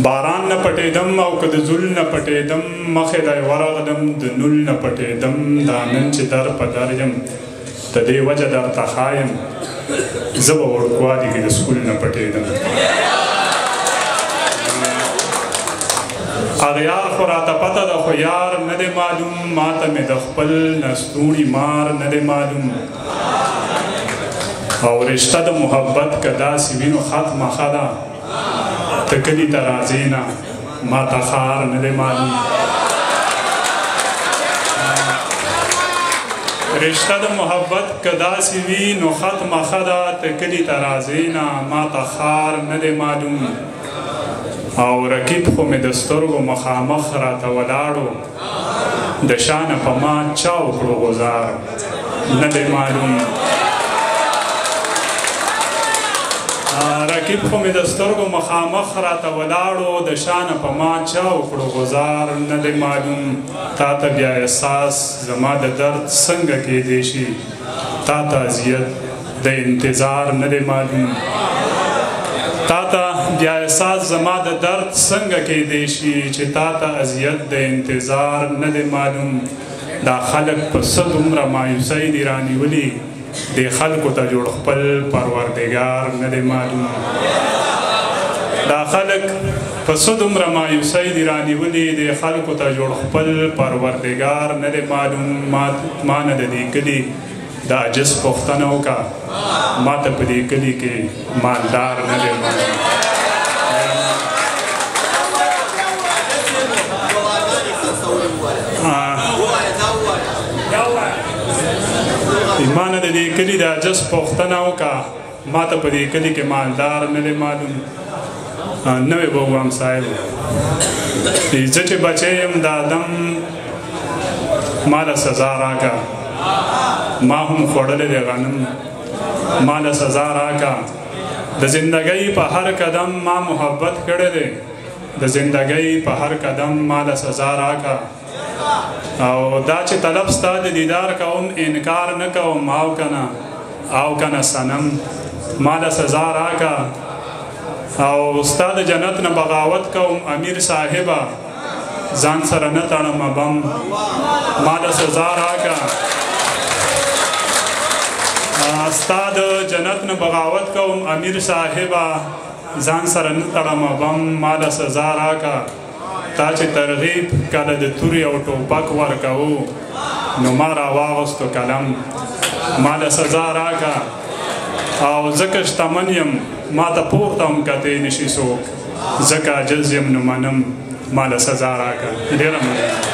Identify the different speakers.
Speaker 1: باران نه پټېدم او که د زول نه پټېدم مخې ته ورغلم د نول نه پټېدم دا نن چې در په در یم د دې وجه درته ښایم زه به وړوکوالي کې د سکول نه پټېدم اغیار خو راته پته ده خو یار نه دی معلوم ماته مې د خپل نستوړي مار نه دی معلوم او رشته د محبت که داسې وي نو ختمه ښه ده ته کلي ته راځې نه ماته ښار نه دی معلوم رشته د محبت که داسې وي نو ختمه ښه ده ته کلي ته راځې نه ماته ښار نه دی معلوم او رقیب خو مې د سترګو مخامخ راته ولاړو د شانه په ما چا وکړو غزار نه دی معلوم رقیب خو مې د سترګو مخامخ راته ولاړو د شانه په ما چا وکړو غزار نه دی معلوم تا ته بیا احساس زما د درد څنګه کیدی شي تا ته اذیت د انتظار نه دی معلوم تا ته بیا احساس زما د درد څنګه کیدی شي چې تا ته اذیت د انتظار نه دی معلوم دا خلک په څه دومره مایوسۍ دي رانیولي دې خلکو ته جوړ خپل پروردګار نه دی معلوم دا خلک په څه دومره مایوسۍ دي رانیولي دې خلکو ته جوړ خپل پروردګار نه دی معلوم ما نه د دې کلي د عجز پوښتنه وکړه ما ته په دې کلي کې مالدار نه دی معلوم ما نه د دې کلي د عجز پوښتنه وکړه ما ته په دې کلي کې مالدار نه دی معلوم نوې به ووایم صاحب زه چې بچی یم د آدم ما له سزا راکړه ما هم خوړلی دی غنم ما له سزا راکړه د زندګۍ په هر قدم ما محبت کړی دی د زندګۍ په هر قدم ما له سزا راکړه او دا چې طلب ستا د دیدار کوم انکار نه کوم او کنه صنم ما له سزا راکړه او ستا د جنت نه بغاوت کوم امیر صاحبه ځان سره نه تړم بم ما له سزا راکړه ستا د جنت نه بغاوت کوم امیر صاحبه ځان سره نه تړم بم ما له سزا راکړه تا چې ترغیب کله د تورې او ټوپک ورکوو نو ما راواغستو قلم ما له سزا راکړه او ځکه شتمن یم ما ته پورته هم کتی نشي څوک ځکه عاجز یم نو منم ما له سزا راکړه ډېره مننه